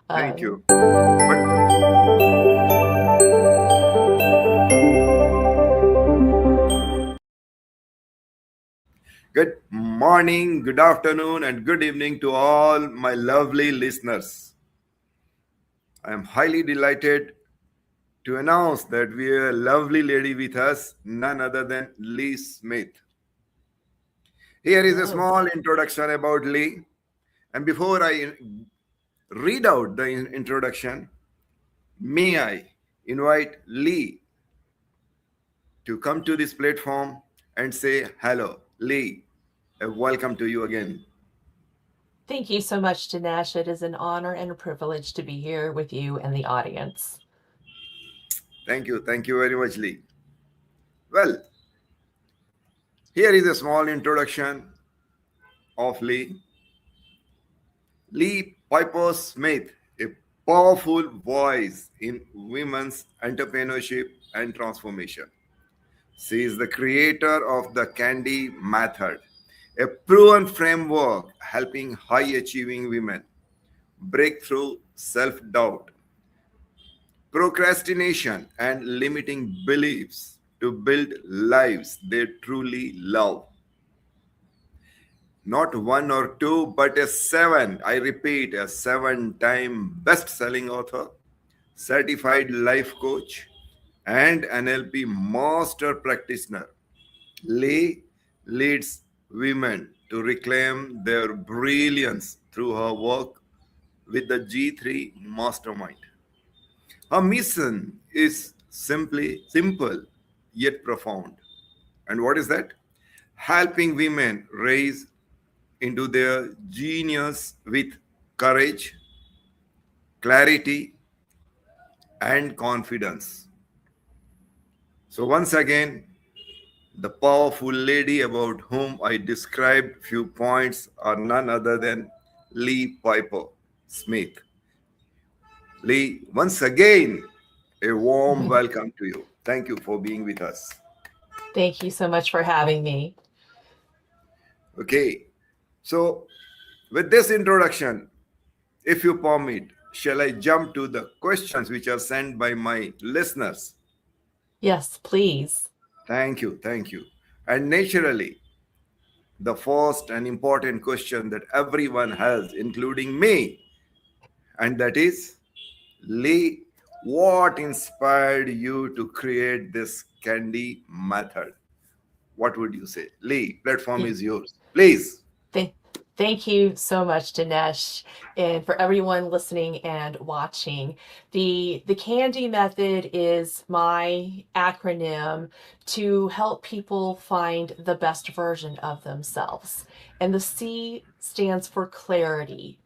Thank you. um, But good morning, good afternoon, and good evening to all my lovely listeners. I am highly delighted to announce that we have a lovely lady with us, none other than Lee Smith. Here is a oh, small introduction about Lee. And before I read out the introduction, may I invite Lee to come to this platform and say hello. Lee, welcome to you again. thank you so much, Dinesh. It is an honor and a privilege to be here with you and the audience. Thank you. Thank you very much, Lee. Well, here is a small introduction of Lee. Lee Piper Smith, a powerful voice in women's entrepreneurship and transformation. She is the creator of the C.A.N.D.Y method, a proven framework helping high achieving women break through self doubt, procrastination, and limiting beliefs to build lives they truly love. Not one or two, but a seven, I repeat, a seven-time best selling author, certified life coach, and NLP master practitioner. Lee leads women to reclaim their brilliance through her work with the G3 Mastermind. Her mission is simply simple yet profound. And what is that? Helping women raise into their genius with courage, clarity, and confidence. So, once again, the powerful lady about whom I described few points are none other than Lee Piper Smith. Lee, once again, a warm welcome to you. Thank you for being with us. Thank you so much for having me. Okay, so with this introduction, if you permit, shall I jump to the questions which are sent by my listeners? Yes, please. Thank you, thank you. And naturally, the first and important question that everyone has, including me, and that is, Lee, what inspired you to create this candy method? What would you say? Lee, platform Y- is yours. Please. Th- Thank you so much, Dinesh, and for everyone listening and watching. The Candy Method is my acronym to help people find the best version of themselves. And the C stands for clarity.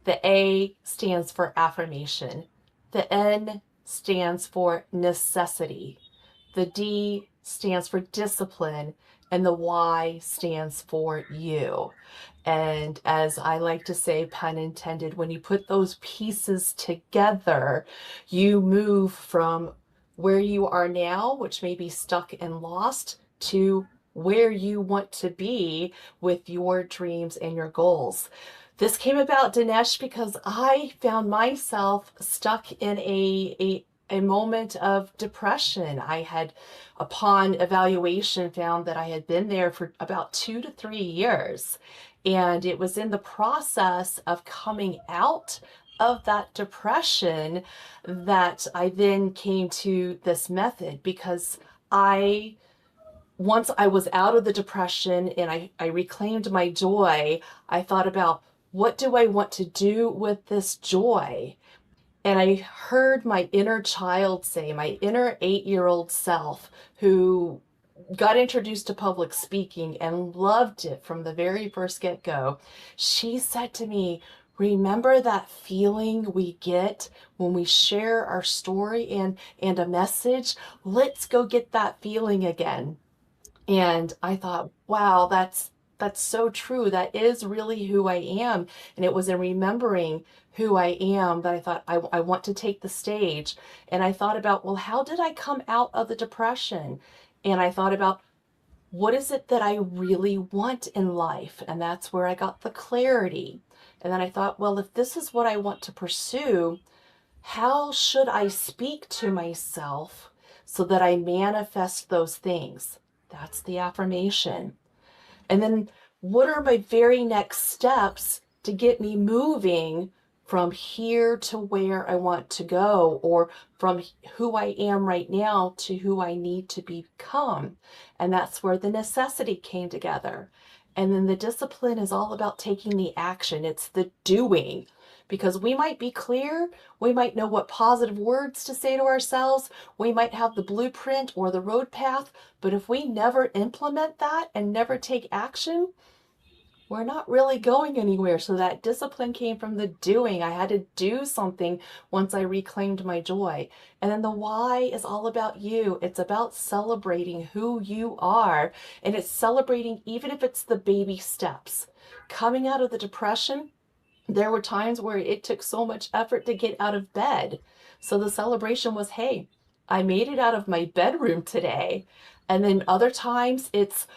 The A stands for affirmation. The N stands for necessity. The D stands for discipline, and the Y stands for you. And as I like to say, pun intended, when you put those pieces together, you move from where you are now, which may be stuck and lost, to where you want to be with your dreams and your goals. This came about, Dinesh, because I found myself stuck in a moment of depression. I had, upon evaluation, found that I had been there for about 2 to 3 years. And it was in the process of coming out of that depression that I then came to this method because I once I was out of the depression and I reclaimed my joy, I thought about what do I want to do with this joy? And I heard my inner child say, my inner 8-year-old self, who got introduced to public speaking and loved it from the very first get go. She said to me, remember that feeling we get when we share our story and a message? Let's go get that feeling again. And I thought, wow, that's so true. That is really who I am. And it was in remembering who I am that I thought I want to take the stage. And I thought about, well, how did I come out of the depression? And I thought about what is it that I really want in life? And that's where I got the clarity. And then I thought, well, if this is what I want to pursue, how should I speak to myself so that I manifest those things? That's the affirmation. And then what are my very next steps to get me moving from here to where I want to go, or from who I am right now to who I need to become? And that's where the necessity came together. And then the discipline is all about taking the action, it's the doing. Because we might be clear, we might know what positive words to say to ourselves, we might have the blueprint or the road path, but if we never implement that and never take action, we're not really going anywhere. So that discipline came from the doing. I had to do something once I reclaimed my joy. And then the why is all about you. It's about celebrating who you are. And it's celebrating, even if it's the baby steps. Coming out of the depression, there were times where it took so much effort to get out of bed. So the celebration was, hey, I made it out of my bedroom today. And then other times it's,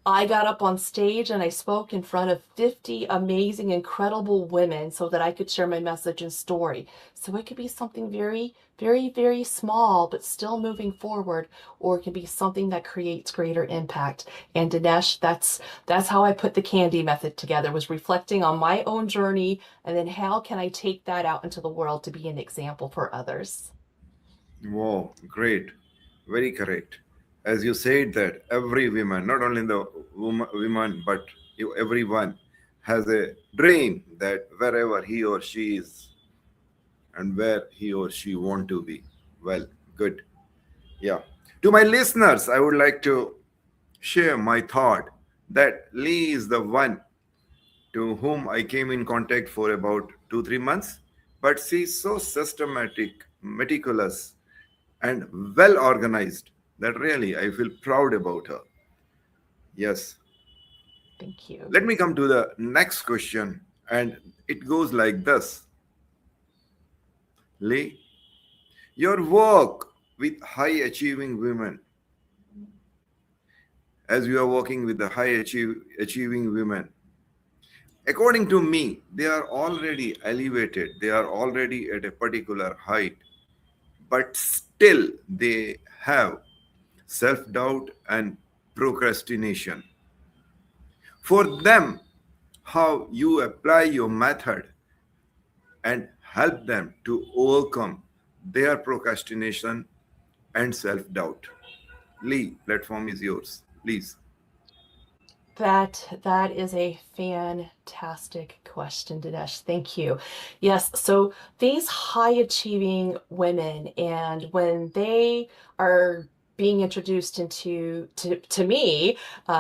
I got up on stage and I spoke in front of 50 amazing, incredible women so that I could share my message and story. So it could be something very, very, very small, but still moving forward, or it can be something that creates greater impact. And Dinesh, that's how I put the C.A.N.D.Y method together, was reflecting on my own journey, and then how can I take that out into the world to be an example for others. Wow, great. Very correct. As you said that every woman, not only the woman, but everyone has a dream that wherever he or she is and where he or she want to be. Well, good. Yeah. To my listeners, I would like to share my thought that Lee is the one to whom I came in contact for about 2 3 months, but she's so systematic, meticulous, and well organized that really I feel proud about her. Yes. Thank you. Let me come to the next question, and it goes like this. Lee, your work with high achieving women, as you are working with the achieving women, according to me, they are already elevated, they are already at a particular height, but still they have self doubt and procrastination. For them, how you apply your method and help them to overcome their procrastination and self doubt. Lee, platform is yours. Please. That is a fantastic question, Dinesh. Thank you. Yes, so these high achieving women, and when they are being introduced to me,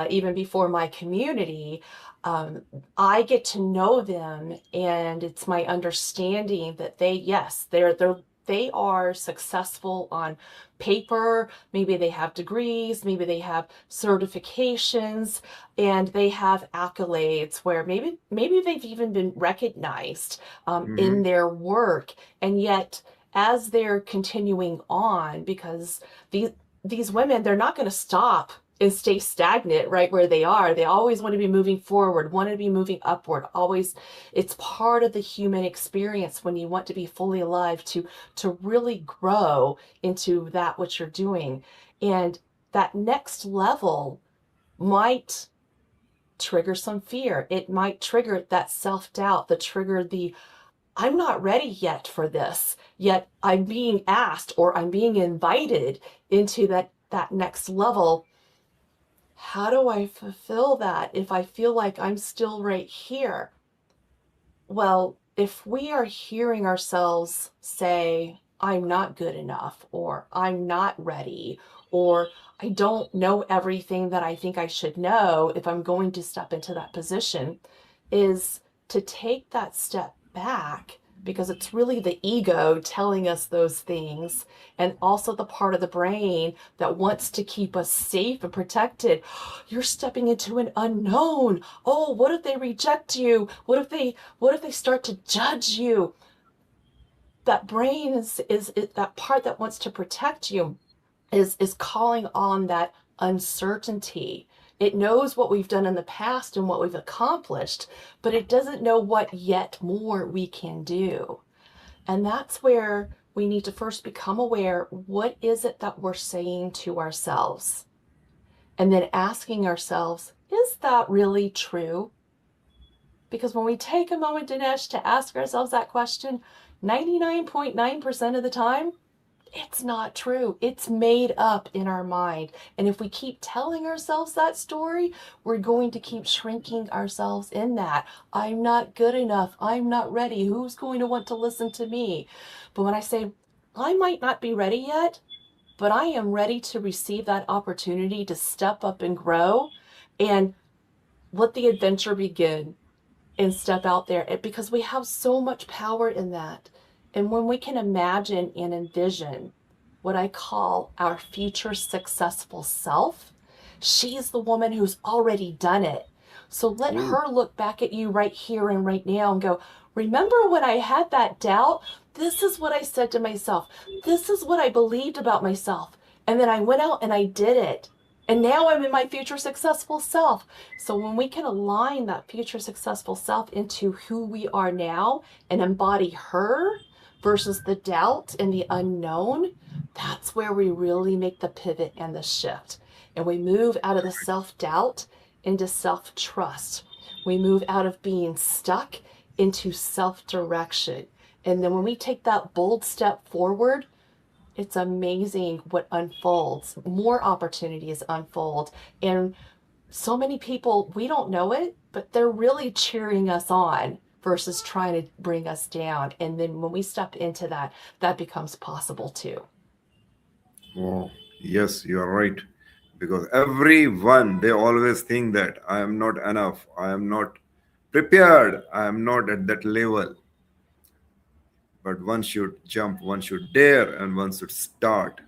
even before my community, um, I get to know them, and it's my understanding that yes, they are successful on paper. Maybe they have degrees, maybe they have certifications, and they have accolades where maybe they've even been recognized in Mm-hmm. their work. And yet, as they're continuing on, because these women, they're not going to stop and stay stagnant right where they are. They always want to be moving forward, want to be moving upward. Always, it's part of the human experience when you want to be fully alive, to really grow into that what you're doing. And that next level might trigger some fear. It might trigger that self doubt, the trigger the I'm not ready yet for this, yet I'm being asked or I'm being invited into that next level. How do I fulfill that if I feel like I'm still right here? Well, if we are hearing ourselves say, I'm not good enough, or I'm not ready, or I don't know everything that I think I should know if I'm going to step into that position, is to take that step back, because it's really the ego telling us those things, and also the part of the brain that wants to keep us safe and protected. You're stepping into an unknown. Oh, what if they reject you? What if they start to judge you? That brain is that part that wants to protect you, is calling on that uncertainty. It knows what we've done in the past and what we've accomplished, but it doesn't know what yet more we can do. And that's where we need to first become aware, what is it that we're saying to ourselves? And then asking ourselves, is that really true? Because when we take a moment, Dinesh, to ask ourselves that question, 99.9% of the time, it's not true. It's made up in our mind. And if we keep telling ourselves that story, we're going to keep shrinking ourselves in that. I'm not good enough. I'm not ready. Who's going to want to listen to me? But when I say, I might not be ready yet, but I am ready to receive that opportunity to step up and grow and let the adventure begin and step out there, because we have so much power in that. And when we can imagine and envision what I call our future successful self, she's the woman who's already done it. So let Oh, her look back at you right here and right now and go, remember when I had that doubt? This is what I said to myself. This is what I believed about myself. And then I went out and I did it. And now I'm in my future successful self. So when we can align that future successful self into who we are now and embody her versus the doubt and the unknown, that's where we really make the pivot and the shift. And we move out of the self doubt into self trust. We move out of being stuck into self direction. And then when we take that bold step forward, it's amazing what unfolds. More opportunities unfold. And so many people, we don't know it, but they're really cheering us on versus trying to bring us down. And then when we step into that, that becomes possible too. oh, yes, you are right. Because everyone, they always think that I am not enough, I am not prepared, I am not at that level. But one should jump, one should dare, and one should start.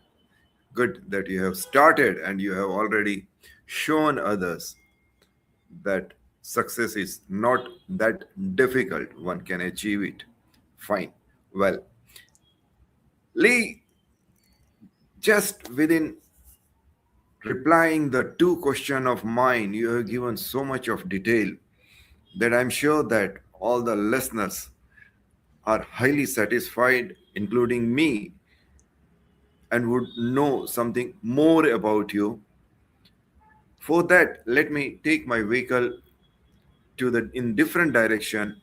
Good that you have started and you have already shown others that success is not that difficult. One can achieve it. Fine. Well, Lee, just within replying the two question of mine, you have given so much of detail that I'm sure that all the listeners are highly satisfied, including me, and would know something more about you. For that, let me take my vehicle to the in different direction,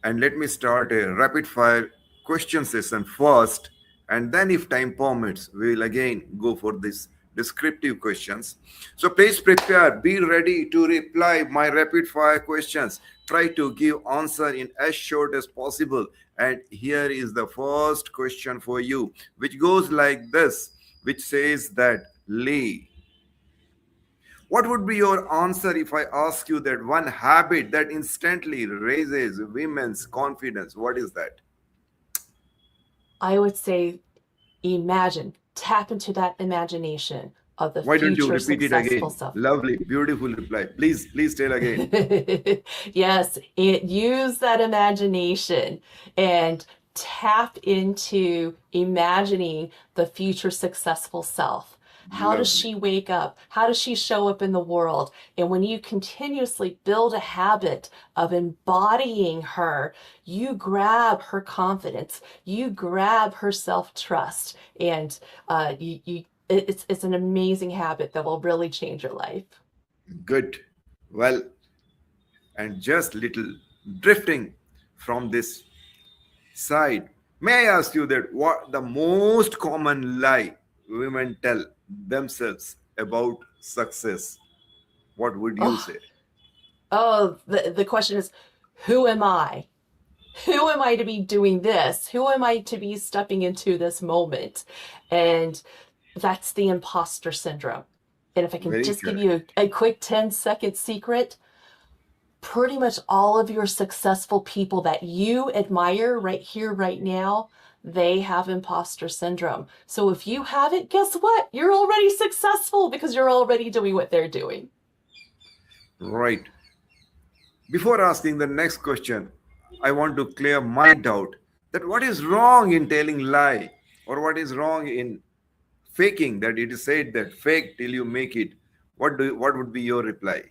and let me start a rapid fire question session first, and then if time permits we will again go for this descriptive questions. So please prepare, be ready to reply my rapid fire questions. Try to give answer in as short as possible. And here is the first question for you, which goes like this, which says that, Lee, what would be your answer if I ask you that one habit that instantly raises women's confidence? What is that? I would say, imagine, tap into that imagination of the Why don't you future repeat it successful again? self. Lovely, beautiful reply. Please tell again. Yes, use that imagination and tap into imagining the future successful self. How does Lovely. she wake up? How does she show up in the world? And when you continuously build a habit of embodying her, you grab her confidence, you grab her self trust, and it's an amazing habit that will really change your life. Good. Well, and just little drifting from this side. May I ask you that what the most common lie women tell themselves about success? What would you Oh, say? the question is, who am I? Who am I to be doing this? Who am I to be stepping into this moment? And that's the imposter syndrome. And if I can Very just give correct. you a quick 10-second secret, pretty much all of your successful people that you admire right here, right now, they have imposter syndrome. So if you have it, guess what? You're already successful because you're already doing what they're doing. Right. Before asking the next question, I want to clear my doubt that what is wrong in telling lie, or what is wrong in faking, that it is said that fake till you make it. What would be your reply?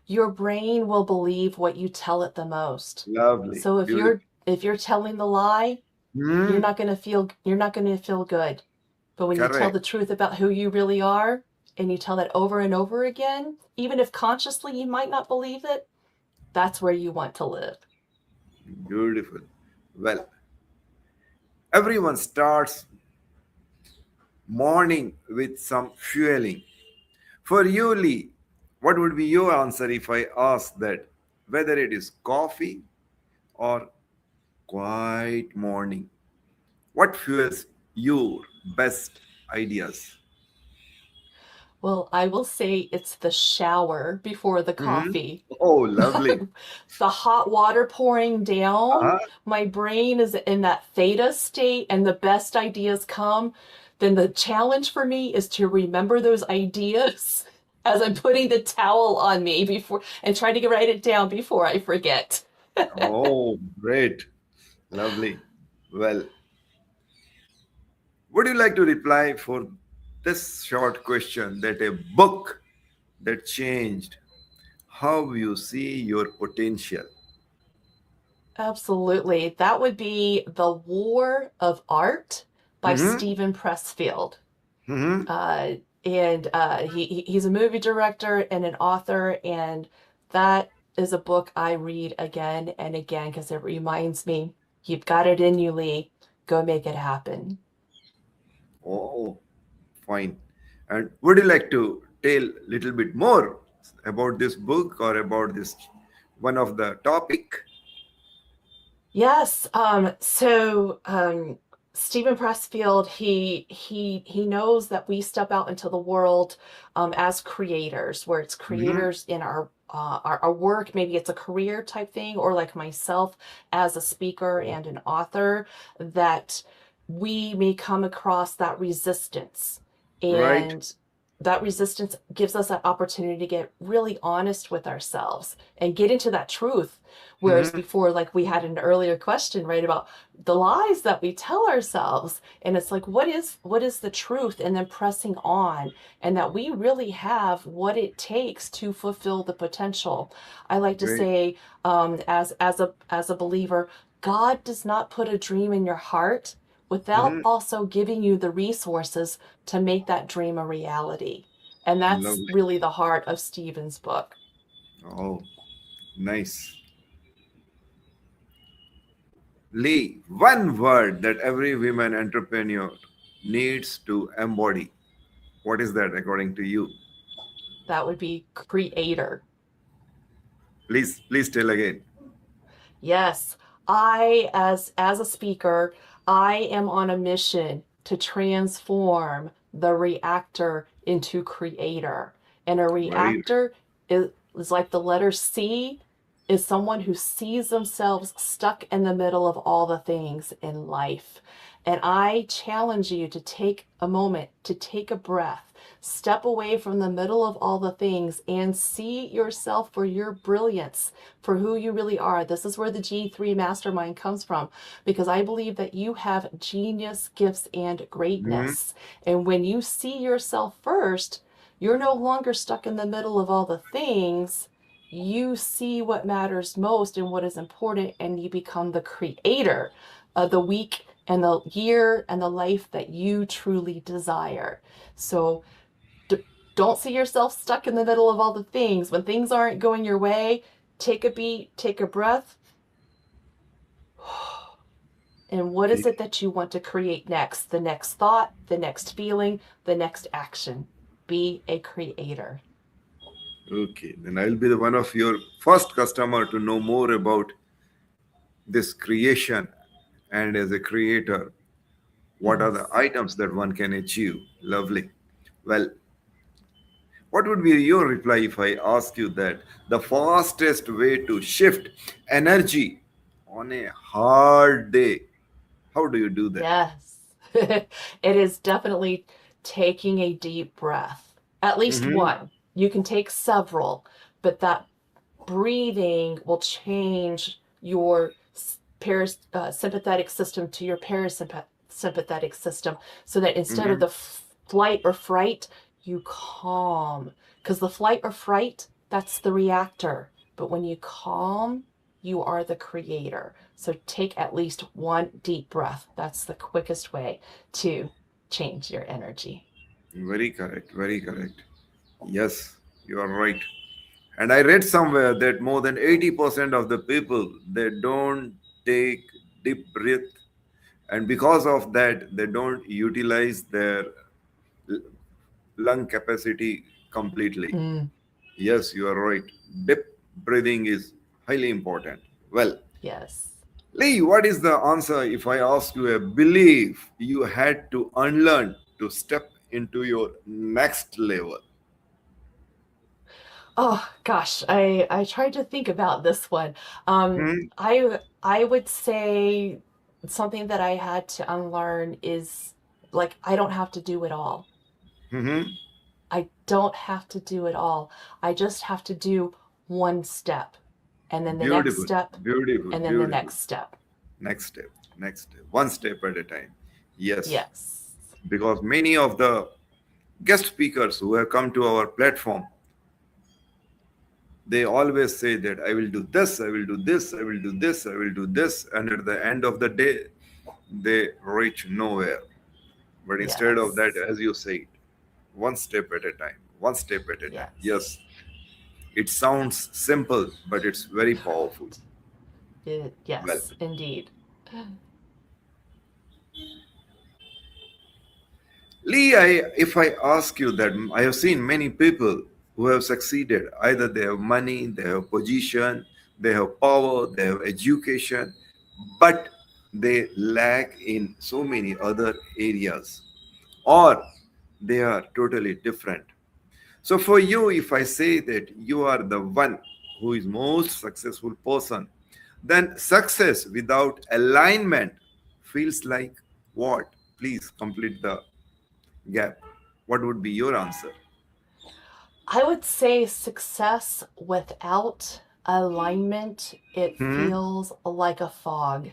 Your brain will believe what you tell it the most. Lovely, So beautiful. if you're telling the lie, Hmm. you're not going to feel good. But when you tell Correct. the truth about who you really are and you tell that over and over again, even if consciously you might not believe it, that's where you want to live. Beautiful. Well, everyone starts morning with some fueling. For you, Lee, what would be your answer if I ask that whether it is coffee or quiet morning? What fuels your best ideas? Well, I will say it's the shower before the Hmm. coffee. Oh, lovely. The hot water pouring down, Uh-huh. my brain is in that theta state and the best ideas come. Then the challenge for me is to remember those ideas as I'm putting the towel on me before and trying to write it down before I forget. Oh, great. Lovely. Well, would you like to reply for this short question that a book that changed how you see your potential? Absolutely. That would be The War of Art by Mm-hmm. Stephen Pressfield. Mm-hmm. Uh, and he's a movie director and an author, and that is a book I read again and again because it reminds me, you've got it in you, Lee. Go make it happen. Oh, fine. And would you like to tell a little bit more about this book or about this one of the topic? Yes. Stephen Pressfield, he knows that we step out into the world as creators, where it's Mm-hmm. creators in our work. Maybe it's a career type thing, or like myself as a speaker and an author, that we may come across that resistance, Right. and that resistance gives us that opportunity to get really honest with ourselves and get into that truth. Whereas Mm-hmm. before, like we had an earlier question, right, about the lies that we tell ourselves. And it's like, what is the truth? And then pressing on, and that we really have what it takes to fulfill the potential. I like to Great. say, as a believer, God does not put a dream in your heart without Mm-hmm. also giving you the resources to make that dream a reality. And that's Lovely. really the heart of Stephen's book. Oh, nice. Lee, one word that every women entrepreneur needs to embody. What is that according to you? That would be creator. Please tell again. Yes, as a speaker, I am on a mission to transform the reactor into creator. And a Right. reactor is like the letter C, is someone who sees themselves stuck in the middle of all the things in life. And I challenge you to take a moment, to take a breath, step away from the middle of all the things and see yourself for your brilliance, for who you really are. This is where the G3 mastermind comes from, because I believe that you have genius, gifts, and Mhm. greatness. And when you see yourself first, you're no longer stuck in the middle of all the things. You see what matters most and what is important, and you become the creator of the week and the year and the life that you truly desire. So don't see yourself stuck in the middle of all the things. When things aren't going your way, take a beat, take a breath, and what is Okay. it that you want to create next? The next thought, the next feeling, the next action. Be a creator. Okay. Then I'll be the one of your first customer to know more about this creation, and as a creator, what are the Yes. items that one can achieve. Lovely. Well, what would be your reply if I ask you that the fastest way to shift energy on a hard day? How do you do that? Yes. It is definitely taking a deep breath. At least Mm-hmm. one. You can take several, but that breathing will change your sympathetic system to your parasympathetic system, so that instead of Mm-hmm. the flight or fright, you calm. Because the flight or fright, that's the reactor. But when you calm, you are the creator. So take at least one deep breath. That's the quickest way to change your energy. Very correct. Very correct. Yes, you are right. And I read somewhere that more than 80% of the people they don't take deep breath, and because of that, they don't utilize their l- lung capacity completely. Mm, Yes, you are right. Deep breathing is highly important. Well, yes. Lee, what is the answer if I ask you a belief you had to unlearn to step into your next level? Oh gosh, I tried to think about this one. Hmm? I would say something that I had to unlearn is like I don't have to do it all. Hmm. I don't have to do it all. I just have to do one step, and then the next Beautiful, step, beautiful, and then the beautiful. next step. Next step, next step, one step at a time. Yes, Yes. because many of the guest speakers who have come to our platform, they always say that I will do this, I will do this, I will do this, I will do this, and at the end of the day, they reach nowhere. But instead of that, Yes. as you said, one step at a time, one step at a time. Yes. Yes, it sounds simple, but it's very powerful. Well, Yes, indeed. Lee, if I ask you that, I have seen many people who have succeeded. Either they have money, they have position, they have power, they have education, but they lack in so many other areas, or they are totally different. So for you, if I say that you are the one who is most successful person, then success without alignment feels like what? Please complete the gap. What would be your answer? I would say success without alignment, it Hmm. feels like a fog.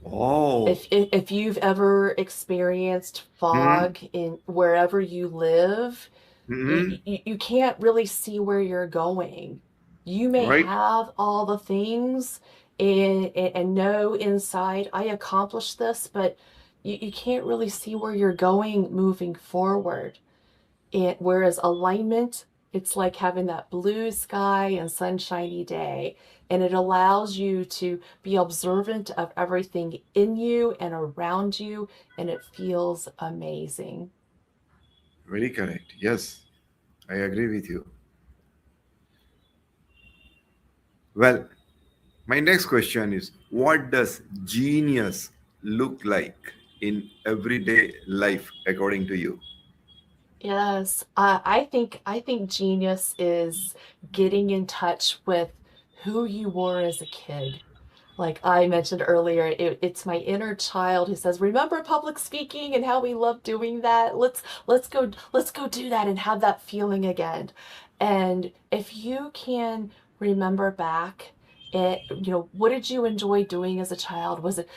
Oh. If you've ever experienced Hmm. fog in wherever you live, Hmm. you can't really see where you're going. You may Right. have all the things and know inside, I accomplished this, but you can't really see where you're going moving forward. And whereas alignment, it's like having that blue sky and sunshiny day. And it allows you to be observant of everything in you and around you, and it feels amazing. Very correct. Yes, I agree with you. Well, my next question is, what does genius look like in everyday life according to you? Yes, I think genius is getting in touch with who you were as a kid. Like I mentioned earlier, it's my inner child who says, "Remember public speaking and how we love doing that? Let's go do that and have that feeling again." And if you can remember back, what did you enjoy doing as a child? Was it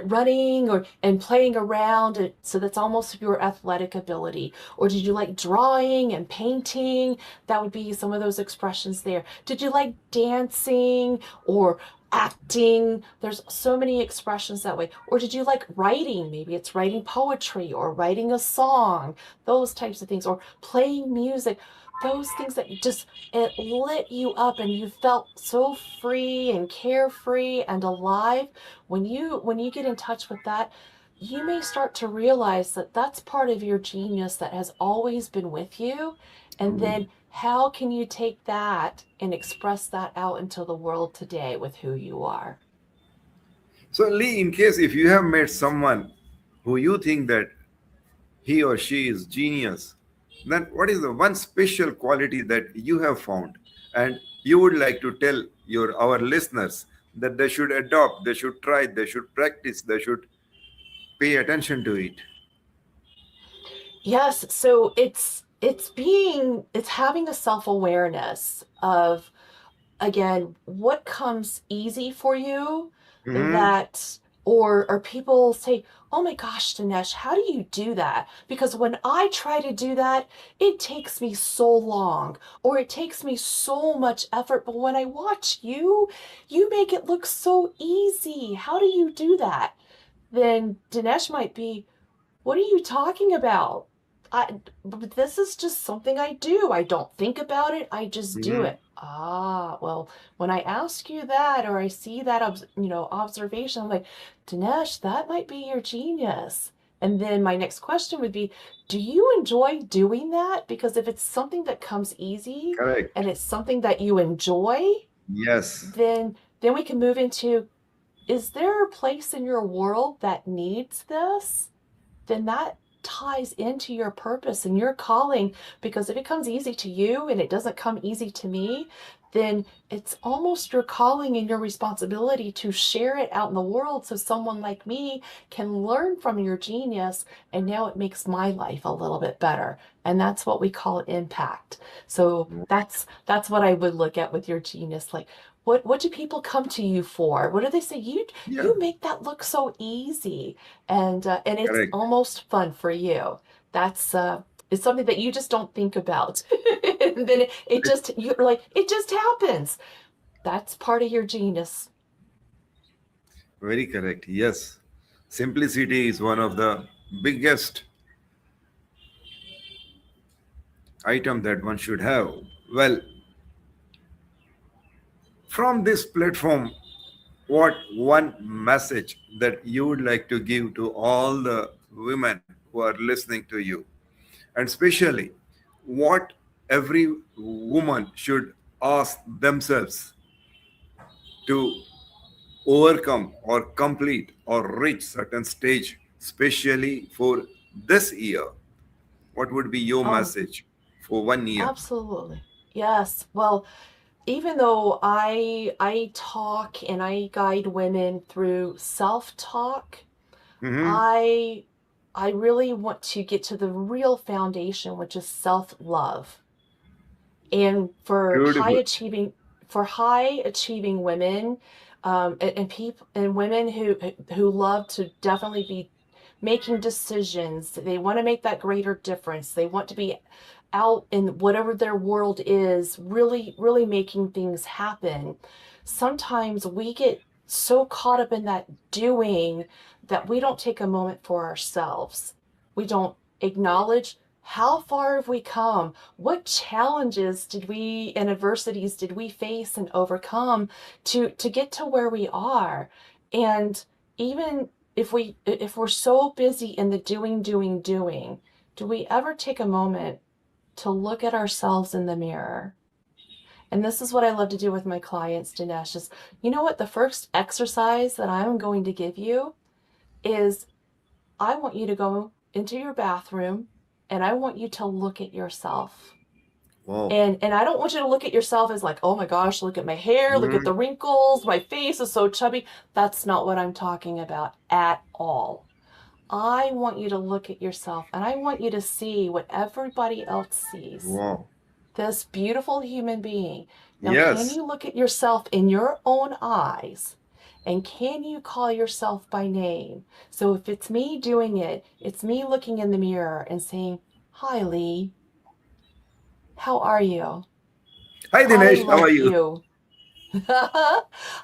running or and playing around? So that's almost your athletic ability. Or did you like drawing and painting? That would be some of those expressions there. Did you like dancing or acting? There's so many expressions that way. Or did you like writing? Maybe it's writing poetry or writing a song, those types of things, or playing music, those things that just it lit you up and you felt so free and carefree and alive. When you get in touch with that, you may start to realize that that's part of your genius that has always been with you. And then how can you take that and express that out into the world today with who you are? So, Lee, in case if you have met someone who you think that he or she is genius, then what is the one special quality that you have found and you would like to tell your our listeners that they should adopt, they should try, they should practice, they should pay attention to it? Yes, so it's having a self-awareness of, again, what comes easy for you Hmm. that Or people say, oh my gosh, Dinesh, how do you do that? Because when I try to do that, it takes me so long, or it takes me so much effort. But when I watch you, you make it look so easy. How do you do that? Then Dinesh might be, what are you talking about? This is just something I do. I don't think about it. I just do Hmm. it. Ah, well, when I ask you that, or I see that, observation, I'm like, Dinesh, that might be your genius. And then my next question would be, do you enjoy doing that? Because if it's something that comes easy and Correct. it's something that you enjoy, Yes. then we can move into, is there a place in your world that needs this? Then that ties into your purpose and your calling. Because if it comes easy to you and it doesn't come easy to me, then it's almost your calling and your responsibility to share it out in the world so someone like me can learn from your genius, and now it makes my life a little bit better. And that's what we call impact. So that's what I would look at with your genius. Like, what do people come to you for? What do they say? Yeah. You make that look so easy, and it's Correct. almost fun for you. That's it's something that you just don't think about. And then it just, you're like, it just happens. That's part of your genius. Very correct. Yes. Simplicity is one of the biggest item that one should have. Well, from this platform, what one message that you would like to give to all the women who are listening to you, and especially what every woman should ask themselves to overcome or complete or reach certain stage, especially for this year? What would be your Oh, message for 1 year? absolutely. Yes. Well, even though I talk and I guide women through self-talk, Hmm. I I really want to get to the real foundation, which is self-love. And Beautiful. for high achieving women, and people and women who love to definitely be making decisions, they want to make that greater difference, they want to be out in whatever their world is, really really making things happen. Sometimes we get so caught up in that doing that we don't take a moment for ourselves. We don't acknowledge, how far have we come? What challenges did we and adversities did we face and overcome to get to where we are? And even if we're so busy in the doing, do we ever take a moment to look at ourselves in the mirror? And this is what I love to do with my clients, Dinesh, is, you know what, the first exercise that I'm going to give you is, I want you to go into your bathroom and I want you to look at yourself. Wow. And I don't want you to look at yourself as like, oh my gosh, look at my hair, look at the Mhm. wrinkles, my face is so chubby. That's not what I'm talking about at all. I want you to look at yourself and I want you to see what everybody else sees. Wow. This beautiful human being. Now, can Yes. you look at yourself in your own eyes? And can you call yourself by name? So if it's me doing it, it's me looking in the mirror and saying, hi, Lee, how are you? Hi I Dinesh, how are love you? you.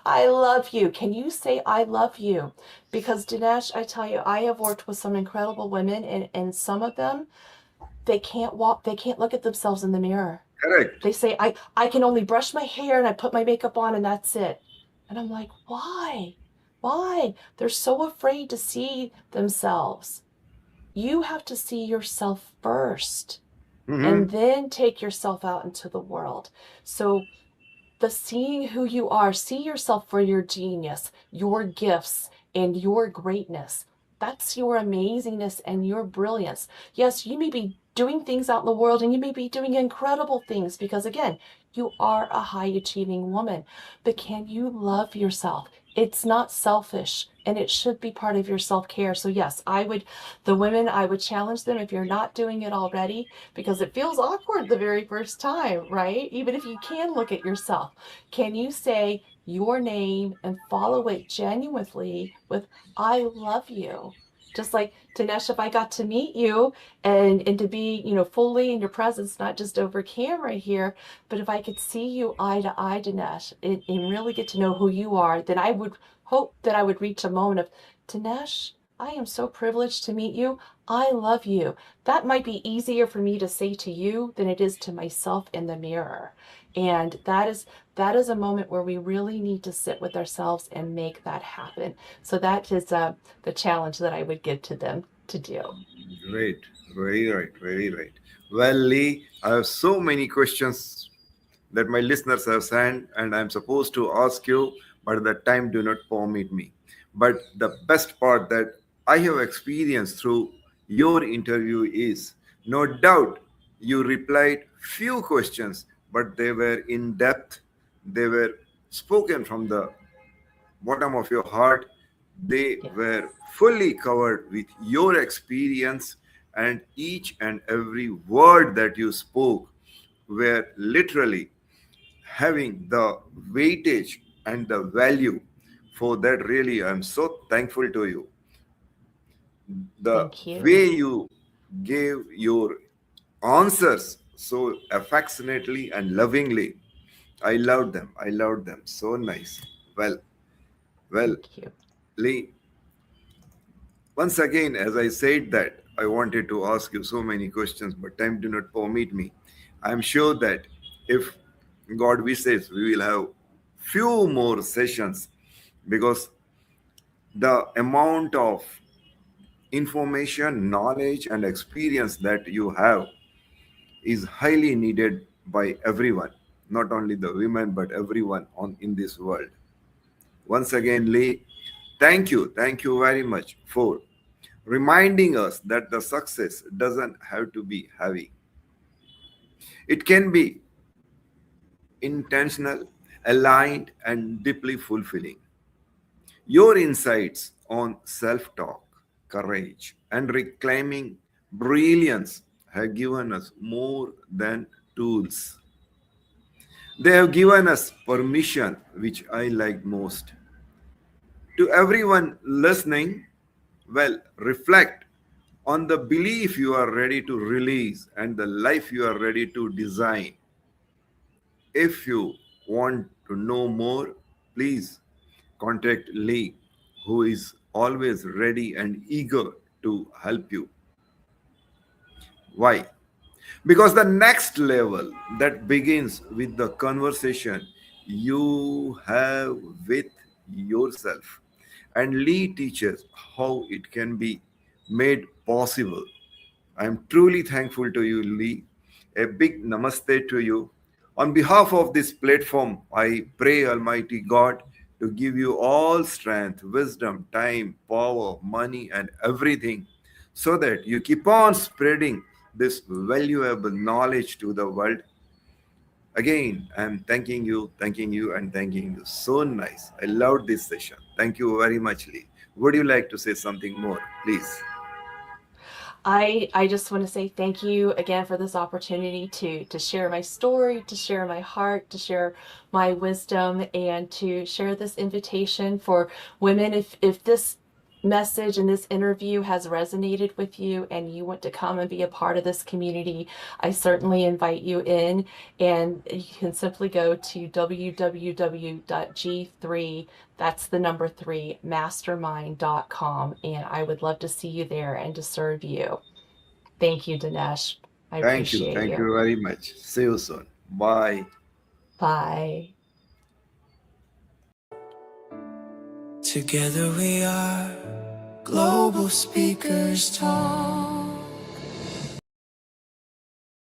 I love you. Can you say I love you? Because Dinesh, I tell you, I have worked with some incredible women, and some of them, they can't walk, they can't look at themselves in the mirror. Correct. They say, I can only brush my hair and I put my makeup on and that's it. And I'm like, why? Why? They're so afraid to see themselves. You have to see yourself first and Hmm. then take yourself out into the world. So the seeing who you are, see yourself for your genius, your gifts, and your greatness. That's your amazingness and your brilliance. Yes, you may be doing things out in the world and you may be doing incredible things because, again, you are a high achieving woman. But can you love yourself? It's not selfish and it should be part of your self care. So, yes, the women, I would challenge them, if you're not doing it already, because it feels awkward the very first time, right? Even if you can look at yourself, can you say, your name and follow it genuinely with I love you. Just like Dinesh, if I got to meet you and to be, fully in your presence, not just over camera here, but if I could see you eye to eye, Dinesh, and really get to know who you are, then I would hope that I would reach a moment of, Dinesh, I am so privileged to meet you. I love you. That might be easier for me to say to you than it is to myself in the mirror. And that is a moment where we really need to sit with ourselves and make that happen. So that is the challenge that I would give to them to do. Great. Very right. Very right. Well, Lee, I have so many questions that my listeners have sent, and I'm supposed to ask you, but the time do not permit me. But the best part that I have experienced through your interview is, no doubt, you replied few questions, but they were in depth. They were spoken from the bottom of your heart. They were Yes. fully covered with your experience, and each and every word that you spoke were literally having the weightage and the value. For that, really, I'm so thankful to you. The Thank you. way you gave your answers so affectionately and lovingly, I loved them. I loved them. So nice. Well, well, Thank you. Lee, once again, as I said that I wanted to ask you so many questions, but time do not permit me. I'm sure that if God wishes, we will have few more sessions, because the amount of information, knowledge, and experience that you have is highly needed by everyone, not only the women but everyone on in this world. Once again, Lee, thank you very much for reminding us that the success doesn't have to be heavy. It can be intentional, aligned, and deeply fulfilling. Your insights on self talk, courage, and reclaiming brilliance have given us more than tools. They have given us permission, which I like most. To everyone listening, well, reflect on the belief you are ready to release and the life you are ready to design. If you want to know more, please contact Lee, who is always ready and eager to help you. Why? Because the next level that begins with the conversation you have with yourself. And Lee teaches how it can be made possible. I'm truly thankful to you, Lee. A big namaste to you. On behalf of this platform, I pray Almighty God to give you all strength, wisdom, time, power, money, and everything, so that you keep on spreading this valuable knowledge to the world. Again, I'm thanking you, and thanking you. So nice. I loved this session. Thank you very much, Lee. Would you like to say something more, please? I just want to say thank you again for this opportunity to share my story, to share my heart, to share my wisdom, and to share this invitation for women. If this message and this interview has resonated with you and you want to come and be a part of this community, I certainly invite you in. And you can simply go to www.g3, that's the number 3, mastermind.com. And I would love to see you there and to serve you. Thank you, Dinesh. I Thank you. appreciate Thank you. you very much. See you soon. Bye. Bye. Together we are global speakers talk.